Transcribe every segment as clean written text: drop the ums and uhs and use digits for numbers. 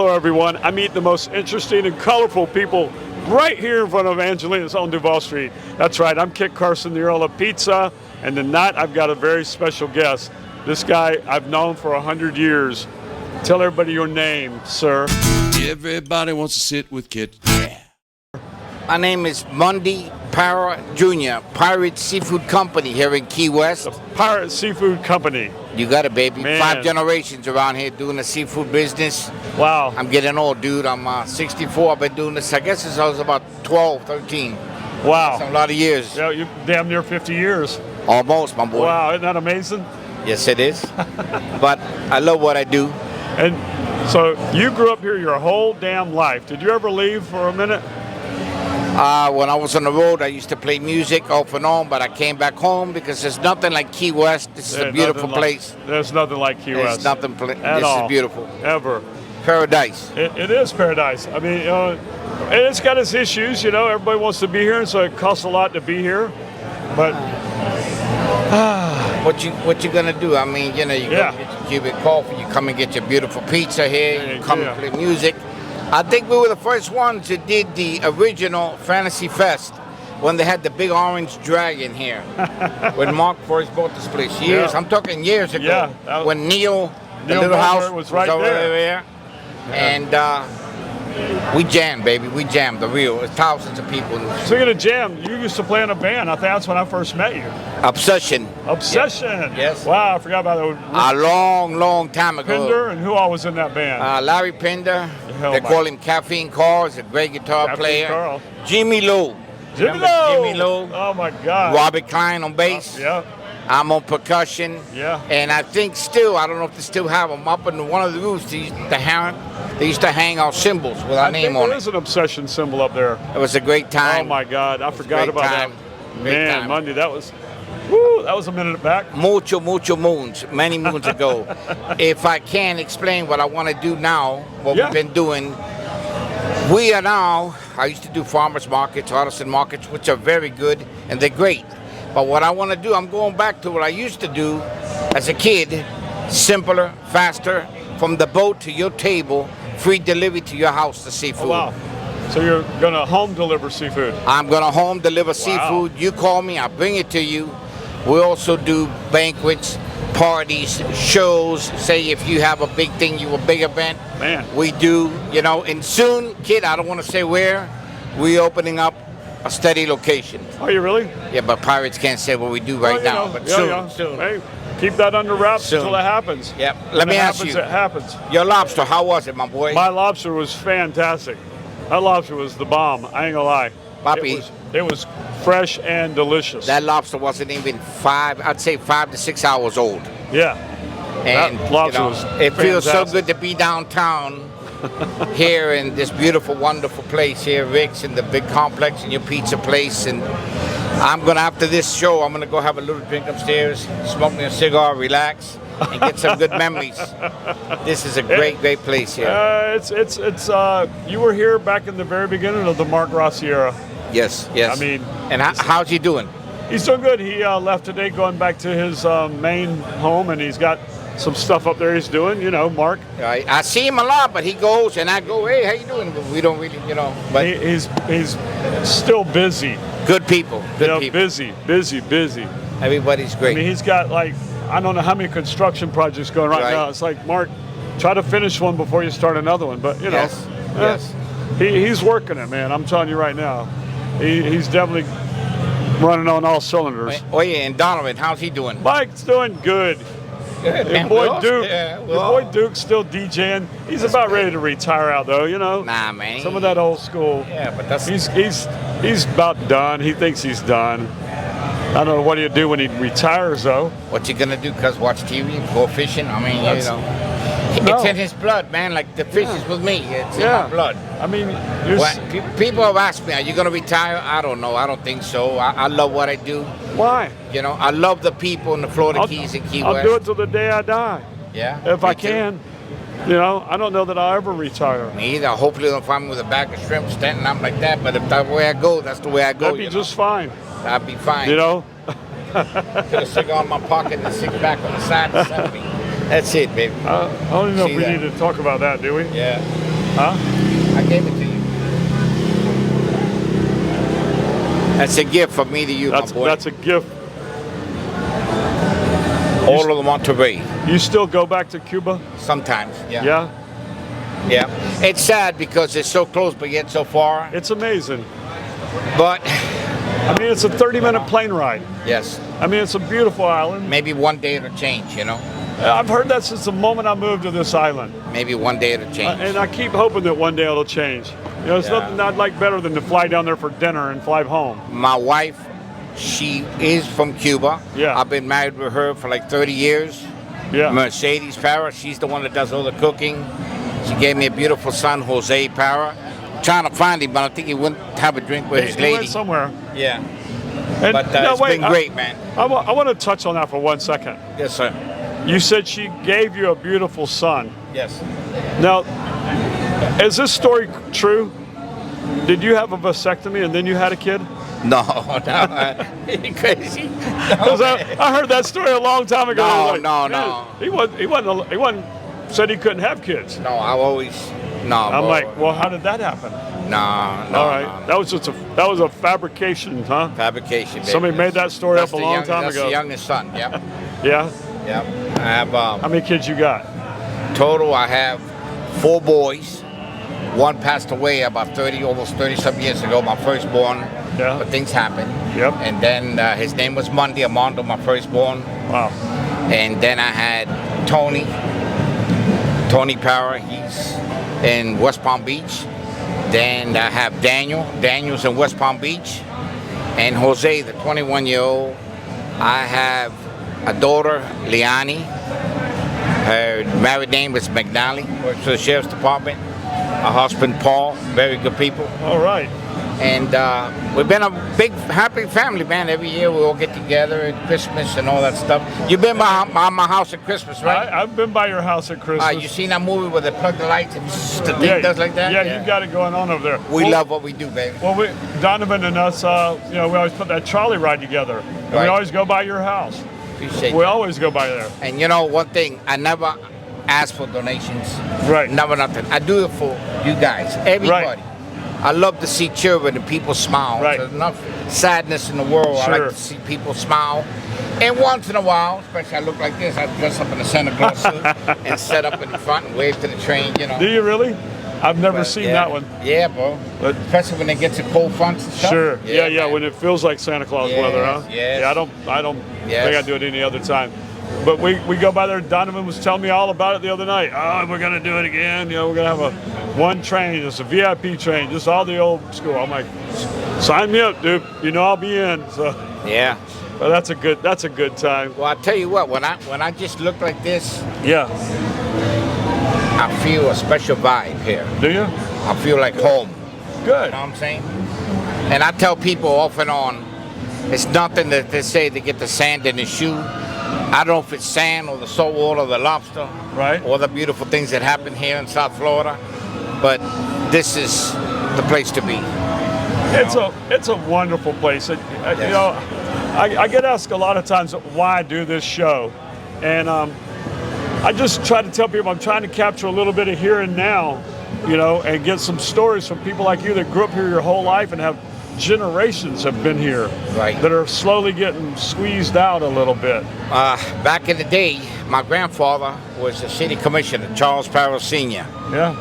Hello everyone, I meet the most interesting and colorful people right here in front of Angelina's on Duval Street. That's right, I'm Kit Carson, the Earl of Pizza, and tonight I've got a very special guest. This guy I've known for 100 years. Tell everybody your name, sir. Everybody wants to sit with Kit. Yeah. My name is Mundy Jr., Pirate Seafood Company here in Key West. The Pirate Seafood Company. You got it, baby. Man. 5 generations around here doing the seafood business. Wow. I'm getting old, dude. I'm 64. I've been doing this, I guess, since I was about 12, 13. Wow. That's a lot of years. Yeah, you're damn near 50 years. Almost, my boy. Wow, isn't that amazing? Yes, it is. But I love what I do. And so you grew up here your whole damn life. Did you ever leave for a minute? When I was on the road, I used to play music off and on, but I came back home because there's nothing like Key West. This is a beautiful place. There's nothing like Key West. There's nothing. This is beautiful. Ever. Paradise. It is paradise. I mean, and it's got its issues. You know, everybody wants to be here, and so it costs a lot to be here. But what you gonna do? I mean, you know, you go get your Cuban coffee, you come and get your beautiful pizza here, you come and play music. I think we were the first ones that did the original Fantasy Fest when they had the big orange dragon here. When Mark first bought this place, I'm talking years ago. Yeah, when Neil the little house was right over there. And we jammed, baby. We jammed the real. There's thousands of people. Speaking of jam, you used to play in a band. I think that's when I first met you. Obsession. Obsession. Yes. Wow, I forgot about that. A long time ago. Pinder, and who all was in that band? Larry Pinder. They call him Caffeine Carl. He's a great guitar player. Carl. Jimmy Lowe. Jimmy Lowe. Oh my God. Robert Klein on bass. Yeah. I'm on percussion. Yeah. And I think still, I don't know if they still have them up in one of the roofs. They used to hang our symbols with our name on it. There is an Obsession symbol up there. It was a great time. Oh my God, I forgot about that. Man, Mundy, that was a minute back. Mucho moons, many moons ago. If I can explain what I want to do now, what we've been doing, we are now, I used to do farmers markets, artisan markets, which are very good, and they're great. But what I want to do, I'm going back to what I used to do as a kid, simpler, faster, from the boat to your table, free delivery to your house, the seafood. Oh, wow. So you're going to home deliver seafood? I'm going to home deliver seafood. You call me, I'll bring it to you. We also do banquets, parties, shows. Say if you have a big thing, a big event. Man. We do, you know, and soon, kid, I don't want to say where, we're opening up a steady location. Are you really? Yeah, but pirates can't say what we do right now. But soon. Hey, keep that under wraps until it happens. Yep. Let me ask you. It happens. Your lobster, how was it, my boy? My lobster was fantastic. That lobster was the bomb. I ain't gonna lie. Papi, it was fresh and delicious. That lobster wasn't even 5 to 6 hours old. Yeah. And that lobster was it feels so good to be downtown here in this beautiful, wonderful place here, Rick's, in the big complex, in your pizza place. And I'm gonna, after this show, I'm gonna go have a little drink upstairs, smoke me a cigar, relax, and get some good memories. This is a great place here. You were here back in the very beginning of the Mark Rossi era. Yes. I mean, and how's he doing? He's doing good. He left today, going back to his main home, and he's got some stuff up there he's doing, you know, Mark. I see him a lot, but he goes and I go, hey, how you doing? But we don't really, you know. But he's still busy. Good people. Good people. Busy. Everybody's great. I mean, he's got like, I don't know how many construction projects going right now. It's like, Mark, try to finish one before you start another one. But, you know, yes. He's working it, man. I'm telling you right now. He's definitely running on all cylinders. Oh, yeah, and Donovan, how's he doing? Mike's doing good. Your boy Duke, your boy Duke's still DJing. He's about ready to retire out, though. You know. Nah, man. Some of that old school. Yeah, but that's. He's about done. He thinks he's done. I don't know what he'll do when he retires, though. What you gonna do? Cause watch TV, go fishing. I mean, you know, it's in his blood, man. Like the fish is with me. It's in my blood. I mean, people have asked me, "Are you gonna retire?" I don't know. I don't think so. I love what I do. Why? You know, I love the people in the Florida Keys and Key West. I'll do it till the day I die. Yeah. If I can. You know, I don't know that I'll ever retire. Me either. Hopefully they'll find me with a bag of shrimp standing up like that. But if that's the way I go, that's the way I go. That'd be just fine. That'd be fine. You know? Put a cigar in my pocket and a cigar back on the side beside me. That's it, baby. I don't even know See if we that? need to talk about that, do we? Yeah. Huh? I gave it to you. That's a gift from me to you, my boy. That's a gift. All of the Monterey. You still go back to Cuba? Sometimes, yeah. Yeah? Yeah. It's sad because it's so close but yet so far. It's amazing. But, I mean, it's a 30-minute plane ride. yes, I mean, it's a beautiful island. maybe one day it'll change, you know? I've heard that since the moment I moved to this island. Maybe one day it'll change. And I keep hoping that one day it'll change. You know, there's Yeah. nothing I'd like better than to fly down there for dinner and fly home. My wife, she is from Cuba. Yeah. I've been married with her for like 30 years. Yeah. Mercedes Parra, she's the one that does all the cooking. She gave me a beautiful son, Jose Parra. Trying to find him, but I think he went to have a drink with his He lady. went somewhere. Yeah. And, But no, it's wait, been great, man. I want to touch on that for 1 second. Yes, sir. You said she gave you a beautiful son. Yes. Now, is this story true? Did you have a vasectomy and then you had a kid? No, no. You crazy? No, 'Cause I heard that story a long time ago. No, I was like, no, man, no. He wasn't said he couldn't have kids. No, I always. No. I'm bro. like, well, how did that happen? No, no. All right, no, no. that was a fabrication, huh? Fabrication. Baby. Somebody made that story That's up a the long young- time that's ago. the youngest son. Yep. Yeah. Yep. I have How many kids you got? total. I have 4 boys. One passed away about 30, almost 30-some years ago. My firstborn. Yeah. But things happen. Yep. And then his name was Mundy, Armando, my firstborn. Wow. And then I had Tony Power, he's in West Palm Beach. Then I have Daniel's in West Palm Beach. And Jose, the 21-year-old. I have a daughter, Liani. Her married name is McNally, works for the Sheriff's Department. A husband, Paul, very good people. All right. And we've been a big, happy family, man. Every year we all get together at Christmas and all that stuff. You've been by my house at Christmas, right? I've been by your house at Christmas. You seen that movie where they plug the lights and the thing does like that? Yeah, you got it going on over there. We love what we do, baby. Well, Donovan and us, we always put that trolley ride together. And we Right. always go by your house. Appreciate We it. always go by there. And you know, one thing, I never ask for donations. Right. Never nothing. I do it for you guys, everybody. Right. I love to see children and people smile. Right. There's enough sadness in the world. I Sure. like to see people smile. And once in a while, especially I look like this, I dress up in a Santa Claus suit and set up in the front and wave to the train, you know. Do you really? I've never But, seen yeah. that one. Yeah, bro. But- Especially when they get to cold fronts and stuff. Sure. Yeah, man. when it feels like Santa Claus Yes, weather, huh? yes. Yeah, I don't Yes. think I do it any other time. But we go by there. Donovan was telling me all about it the other night. Oh, we're gonna do it again. You know, we're gonna have one train. It's a VIP train, just all the old school. I'm like, sign me up, dude. You know I'll be in. So, Yeah. but that's a good time. Well, I tell you what, when I just look like this, Yeah. I feel a special vibe here. Do you? I feel like home. Good. You know what I'm saying? And I tell people off and on, it's nothing that they say to get the sand in the shoe. I don't know if it's sand or the salt water or the lobster, Right. or the beautiful things that happen here in South Florida, but this is the place to be. It's a wonderful place. You Yes. know, I get asked a lot of times why I do this show, and I just try to tell people I'm trying to capture a little bit of here and now, you know, and get some stories from people like you that grew up here your whole life and have generations have been here, Right. that are slowly getting squeezed out a little bit. Back in the day, my grandfather was the city commissioner, Charles Parra Sr. Yeah.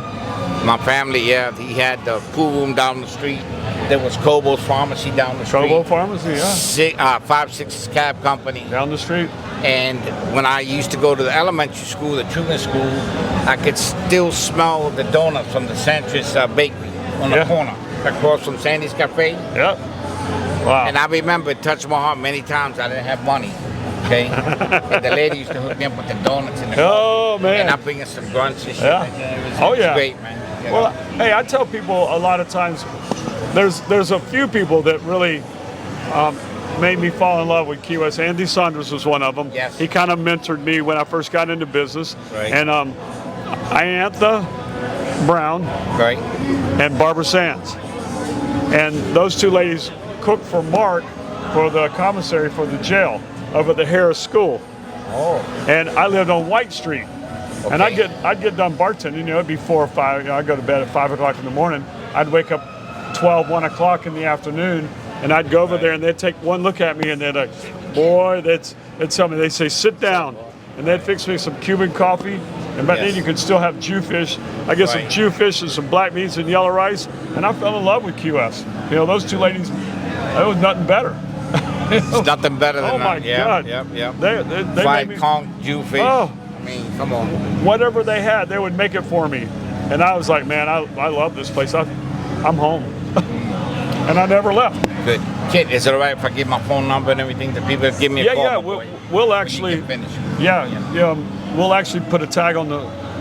My family, yeah, he had the pool room down the street. There was Cobo's Pharmacy down the street. Cobo Pharmacy, yeah. 5-6 cab company. Down the street. And when I used to go to the elementary school, the Truman School, I could still smell the donuts from the Santra's Bakery on the Yeah. corner, across from Sandy's Cafe. Yep. Wow. And I remember it touched my heart many times. I didn't have money, okay? And the lady used to hook me up with the donuts in the Oh, man. And I bring in some grunts and shit. Yeah. Like that. It Oh, was yeah. great, man. You Well, know? hey, I tell people a lot of times, there's a few people that really made me fall in love with Key West. Andy Saunders was one of them. Yes. He kind of mentored me when I first got into business. Right. And Iantha Brown Right. and Barbara Sands. And those two ladies cooked for Mark for the commissary for the jail over at the Harris School. Oh. And I lived on White Street. And I'd get done bartending, you know, it'd be 4 or 5, you know, I'd go to bed at 5 o'clock in the morning. I'd wake up 12, 1 o'clock in the afternoon, and I'd go over there and they'd take one look at me and they'd like, boy, they'd tell me, they'd say, sit down. And they'd fix me some Cuban coffee. And back then you could still have Jewfish. I get some Jewfish and some black beans and yellow rice. And I fell in love with QS. You know, those two ladies, there was nothing better. It's nothing better than oh my God. Yep. They Fried made me, conch, Jewfish. Oh. I mean, come on. Whatever they had, they would make it for me. And I was like, man, I love this place. I'm home. And I never left. Good. Kit, is it all right if I give my phone number and everything to people? Give me a call. Yeah, we'll actually, we'll actually put a tag on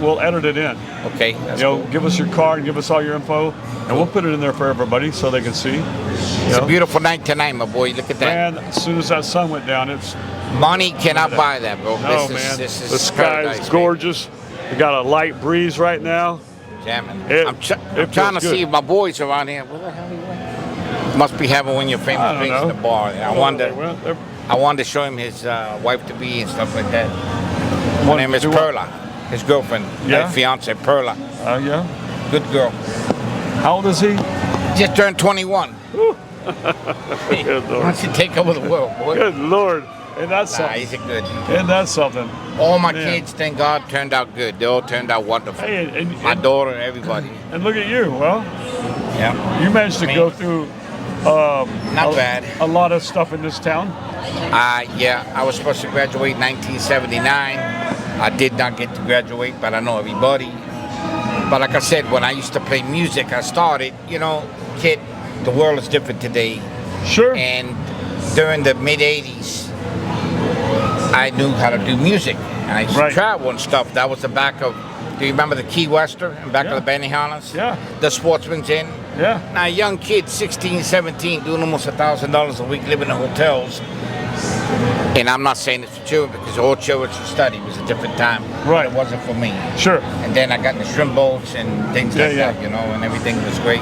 we'll edit it in. Okay, that's cool. Give us your card, give us all your info, and we'll put it in there for everybody so they can see. It's a beautiful night tonight, my boy. Look at that. Man, as soon as that sun went down, it's... Money cannot buy that, bro. No, This is the sky is gorgeous. We got a light breeze right now. Jamming. I'm trying to see if my boys around here. Where the hell are you at? Must be having one of your famous drinks in the bar. I wanted to show him his wife-to-be and stuff like that. Her name is Perla. His girlfriend, fiance, Perla. Oh, yeah? Good girl. How old is he? Just turned 21. Good Lord. Why don't you take over the world, boy? Good Lord. And that's something. He's a good. And that's something. All my kids, thank God, turned out good. They all turned out wonderful. Hey, my daughter, everybody. And look at you. Well, you managed to go through not bad. A lot of stuff in this town. I was supposed to graduate in 1979. I did not get to graduate, but I know everybody. But like I said, when I used to play music, I started, Kid, the world is different today. Sure. And during the mid-'80s, I knew how to do music. And I used to travel and stuff. That was the back of, do you remember the Key Wester and back of the Benihana's? Yeah. The Sportsman's Inn? Yeah. Now, a young kid, 16, 17, doing almost $1,000 a week, living in hotels. And I'm not saying it's for children because all children should study. It was a different time. Right. It wasn't for me. Sure. And then I got in the shrimp boats and things like that, and everything was great.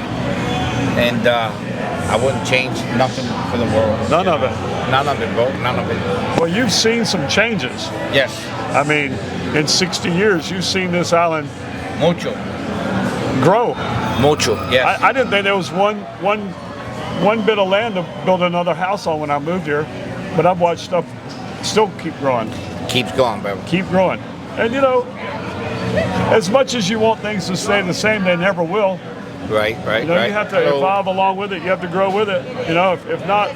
And I wouldn't change nothing for the world. None of it. None of it, bro. None of it. Well, you've seen some changes. Yes. I mean, in 60 years, you've seen this island mucho grow. Mucho, yes. I didn't think there was one bit of land to build another house on when I moved here, but I've watched stuff still keep growing. Keeps going, baby. Keep growing. And as much as you want things to stay the same, they never will. Right. You have to evolve along with it. You have to grow with it. If not,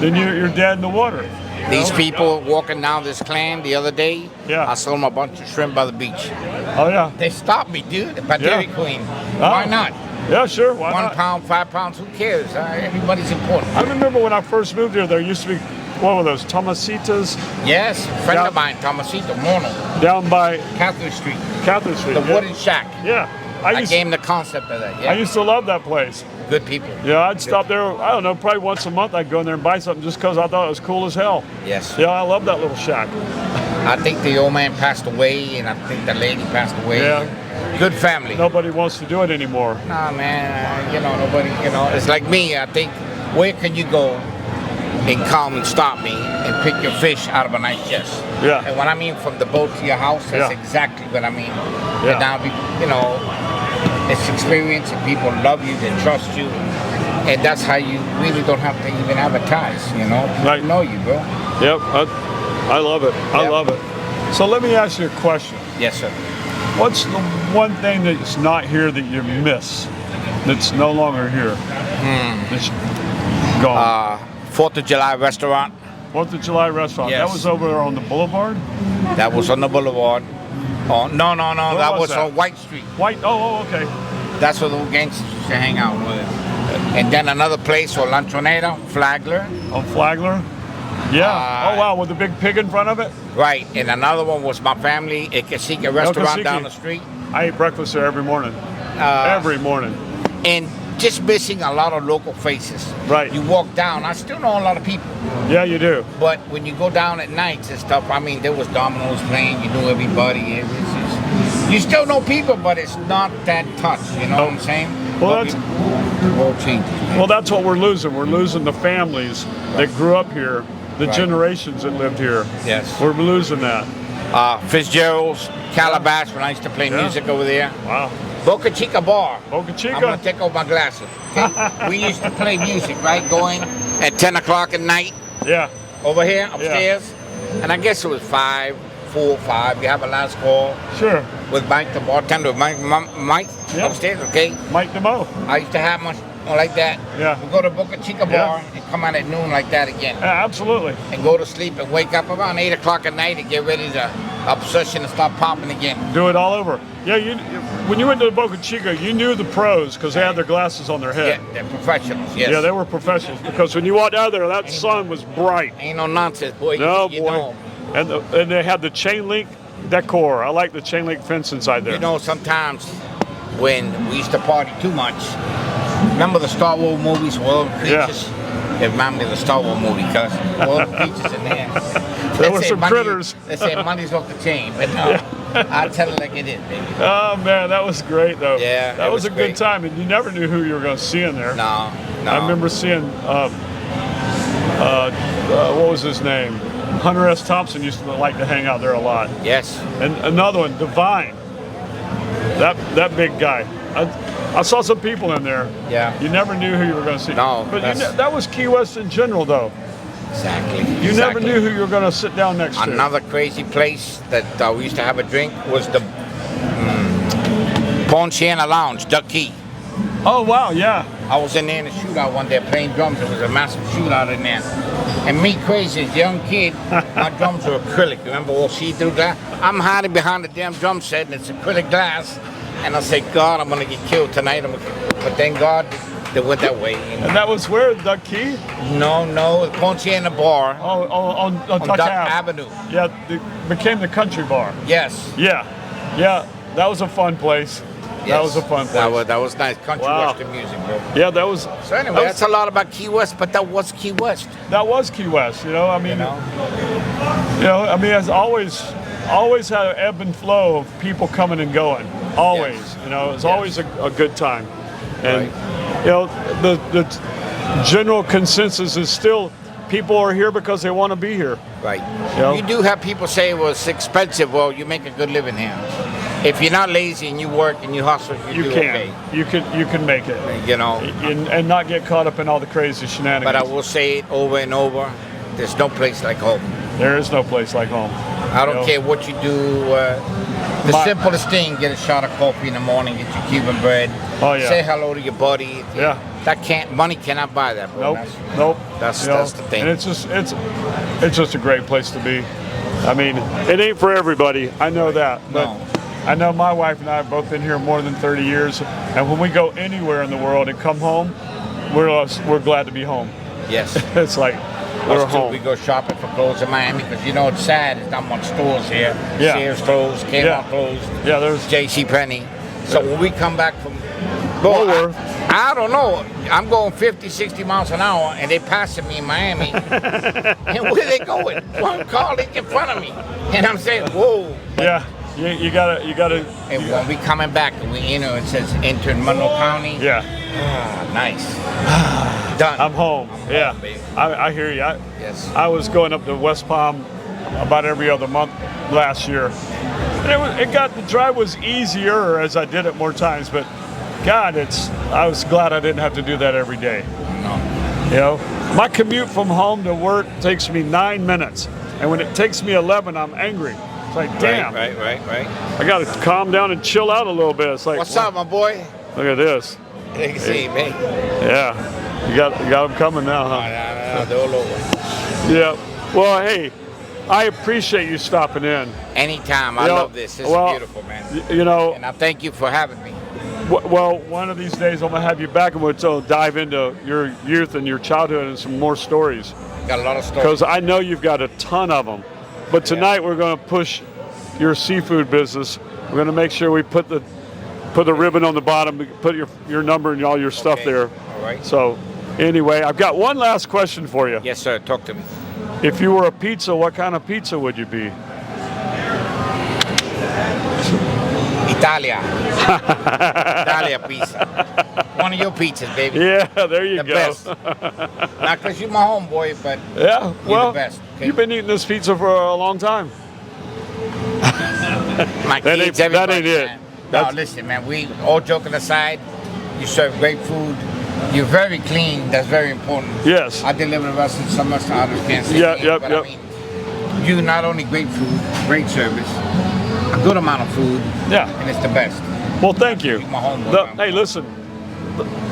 then you're dead in the water. These people walking down this clan the other day, I saw them a bunch of shrimp by the beach. Oh, yeah. They stopped me, dude, at Dairy Queen. Why not? Yeah, sure. Why not? 1 pound, 5 pounds, who cares? Everybody's important. I remember when I first moved here, there used to be, what were those, Tomasitas? Yes, a friend of mine, Tomasito Mono. Down by Catherine Street. The wooden shack. Yeah. I gave him the concept of that. Yeah. I used to love that place. Good people. Yeah, I'd stop there, I don't know, probably once a month I'd go in there and buy something just because I thought it was cool as hell. Yes. Yeah, I love that little shack. I think the old man passed away, and I think the lady passed away. Yeah. Good family. Nobody wants to do it anymore. Nah, man, nobody, it's like me. I think, where can you go and come and stop me and pick your fish out of a nice chest? Yeah. And when I mean from the boat to your house, that's exactly what I mean. Yeah. And now, it's experience, and people love you, they trust you, and that's how you really don't have to even advertise, People know you, bro. Yep, I love it. I love it. So let me ask you a question. Yes, sir. What's the one thing that's not here that you miss, that's no longer here? That's gone. 4th of July restaurant. 4th of July restaurant. Yes. That was over there on the boulevard? That was on the boulevard. Oh, no. That was on White Street. Okay. That's where the gangsters used to hang out with. And then another place, or Lanchonera, Flagler. On Flagler? Yeah. Oh, wow, with the big pig in front of it? Right. And another one was my family, a Cacique restaurant down the street. I eat breakfast there every morning. Every morning. And just missing a lot of local faces. Right. You walk down, I still know a lot of people. Yeah, you do. But when you go down at nights and stuff, there was dominoes playing, you knew everybody. You still know people, but it's not that touch, you know what I'm saying? Well, the world changes. Well, that's what we're losing. We're losing the families that grew up here the Right. generations that lived here. Yes. We're losing that. Fitzgerald's, Calabash, when I used to play Yeah. music over there. Wow. Boca Chica Bar. Boca Chica. I'm gonna take off my glasses. Okay? We used to play music, right? Going at 10 o'clock at night Yeah. over here upstairs. And I guess it was 4 or 5. You have a last call Sure. with Mike, the bartender, Mike Yeah. upstairs, okay? Mike DeMo. I used to have one like that. Yeah. We go to Boca Chica Yeah. Bar and come out at noon like that again. Yeah, absolutely. And go to sleep and wake up around 8 o'clock at night and get ready to obsession and start popping again. Do it all over. Yeah, when you went to the Boca Chica, you knew the pros because they had their glasses on their Yeah, head. they're professionals, yes. Yeah, they were professionals because when you walked out there, that sun was bright. Ain't no nonsense, boy. No, you boy. know. And they had the chain link decor. I like the chain link fence inside there. You know, sometimes when we used to party too much, remember the Star Wars movies, World of Yeah. Creatures? It reminded me of the Star Wars movie because World of Creatures in there. There They were say some money- critters. They say money's off the chain, but no, I tell it like it is, baby. Oh man, that was great though. Yeah, that it was was a good great. time, and you never knew who you were going to see in there. No. I remember seeing what was his name? Hunter S. Thompson used to like to hang out there a lot. Yes. And another one, Divine. That big guy. I saw some people in there. Yeah. You never knew who you were going to see. No, But that's- that was Key West in general, though. Exactly. You never knew who you were going to sit down next to. Another crazy place that we used to have a drink was the Ponciana Lounge, Duck Key. Oh, wow, yeah. I was in there in a shootout one day playing drums. It was a massive shootout in there. And me, crazy as a young kid, my drums were acrylic. Remember all see-through glass? I'm hiding behind the damn drum set and it's acrylic glass. And I say, God, I'm going to get killed tonight. But thank God they went that way. And that was where, Duck Key? No, the Ponciana Bar On on Duck Duck Ave. Avenue. Yeah, it became the country bar. Yes. Yeah, that was a fun place. That was a fun place. That was nice. Country Wow. western music, bro. Yeah, that was. So anyway, that's a lot about Key West, but that was Key West. That was Key West. You know, I mean, You know? I mean, it's always had an ebb and flow of people coming and going. Always, Yes. you know, it's Yes. always a good time. And Right. you know, the general consensus is still people are here because they want to be here. Right. You know? You do have people say, well, it's expensive. Well, you make a good living here. If you're not lazy and you work and you hustle, You do can, okay. you can make it, You know. and not get caught up in all the crazy shenanigans. But I will say it over and over. There's no place like home. There is no place like home. I don't You know? care what you do. The My- simplest thing, get a shot of coffee in the morning, get your Cuban bread. Oh, yeah. Say hello to your buddy. Yeah. Money cannot buy that, bro. Nope. That's You know, the thing. And it's just a great place to be. I mean, it ain't for everybody. I know that. But No. I know my wife and I have both been here more than 30 years, and when we go anywhere in the world and come home, we're glad to be home. Yes. It's like we're Us too, home. we go shopping for clothes in Miami because you know it's sad. There's not much stores here. Yeah. Sears closed, Kmart Yeah. closed, Yeah, there's J.C. Penney. So when we come back from, Woolworth. I don't know. I'm going 50, 60 miles an hour, and they passing me in Miami. And where they going? One car like in front of me, and I'm saying, whoa. yeah. You gotta. And when we coming back, and we enter, it says enter in Monroe County. Yeah. Ah, nice. Done. I'm home. Yeah. home, baby. I hear you. Yes. I was going up to West Palm about every other month last year. And the drive was easier as I did it more times, but God, I was glad I didn't have to do that every day. No. You know, my commute from home to work takes me 9 minutes, and when it takes me 11, I'm angry. It's like, damn, Right. I got to calm down and chill out a little bit. It's like, What's up, my boy? Look at this. You can see, man. Yeah, you got them coming now, huh? No, they're all over. Yeah. Well, hey, I appreciate you stopping in. Anytime. I You know, love this. This well, is beautiful, man. You know, And I thank you for having me. well, one of these days I'm gonna have you back and we'll dive into your youth and your childhood and some more stories. Got a lot of stories. Because I know you've got a ton of them. But tonight we're going to push your seafood business. We're going to make sure we put the ribbon on the bottom, put your number and all your stuff Okay. there. All right. So anyway, I've got one last question for you. Yes, sir. Talk to me. If you were a pizza, what kind of pizza would you be? Italia. Italia pizza. One of your pizzas, baby. Yeah, there you The go. best. Not because you're my homeboy, but Yeah, well, you're the best. Okay? you've been eating this pizza for a long time. My That kids, ain't everybody, it. man. No, That's- listen, man. We all joking aside. You serve great food. You're very clean. That's very important. Yes. I deliver the rest of some of others can't say Yeah, clean, yep, but yep. I mean, you not only great food, great service, a good amount of food, Yeah. and it's the best. Well, thank you. You're my homeboy, man. Hey, listen,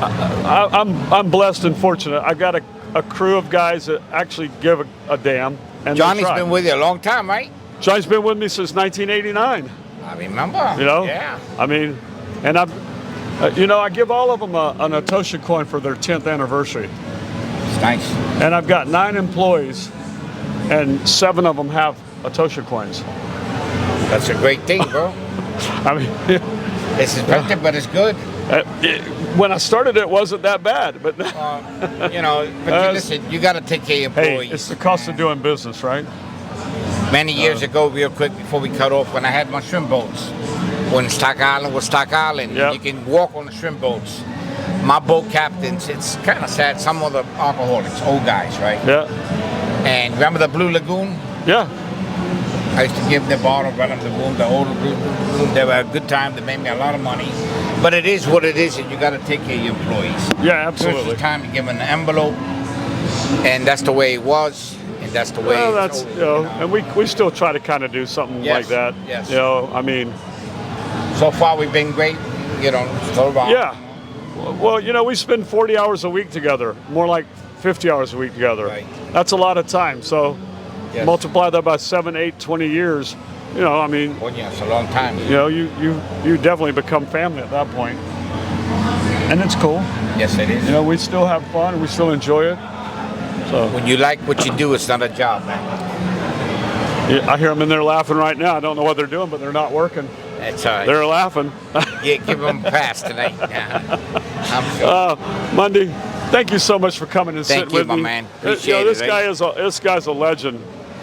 I'm blessed and fortunate. I've got a crew of guys that actually give a damn. And they Johnny's try. been with you a long time, right? Johnny's been with me since 1989. I remember. You know? Yeah. I mean, and I give all of them an Atosha coin for their 10th anniversary. It's nice. And I've got 9 employees, and 7 of them have Atosha coins. That's a great thing, bro. I mean, It's expensive, but it's good. when I started, it wasn't that bad, but But listen, you got to take care of hey, employees. it's the cost of doing business, right? Many years ago, real quick before we cut off, when I had my shrimp boats, when Stock Island was Stock Island, Yep. you can walk on the shrimp boats. My boat captains, it's kind of sad, some of the alcoholics, old guys, right? Yeah, And remember the Blue Lagoon? yeah. I used to give the bottle, run them the room, the old Blue Lagoon. They were a good time, they made me a lot of money. But it is what it is, and you got to take care of your employees. Yeah, First absolutely. it's time to give them an envelope, and that's the way it was, and that's the way Well, it's that's always, and we still try to kind of do something Yes, like that. yes. I mean, So far, we've been great. So far. yeah. Well, we spend 40 hours a week together, more like 50 hours a week together. Right. That's a lot of time. So Yes. multiply that by 7, 8, 20 years. I mean, Well, yeah, it's a long time. you definitely become family at that point, and it's cool. Yes, it is. We still have fun and we still enjoy it. So When you like what you do, it's not a job, man. yeah, I hear them in there laughing right now. I don't know what they're doing, but they're not working. That's all right. They're laughing. Yeah, give them a pass tonight. Yeah. I'm sure. Mundy, thank you so much for coming and Thank sitting you, with my me. man. Appreciate this it, guy this guy's a legend.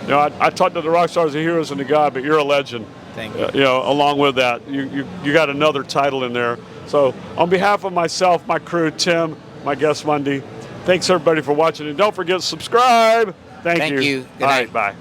I talked to the rock stars and heroes and the guy, but you're a legend. Thank you. Along with that, you got another title in there. So on behalf of myself, my crew, Tim, my guest Mundy, thanks everybody for watching, and don't forget to subscribe. Thank Thank you. Good All night. right, bye.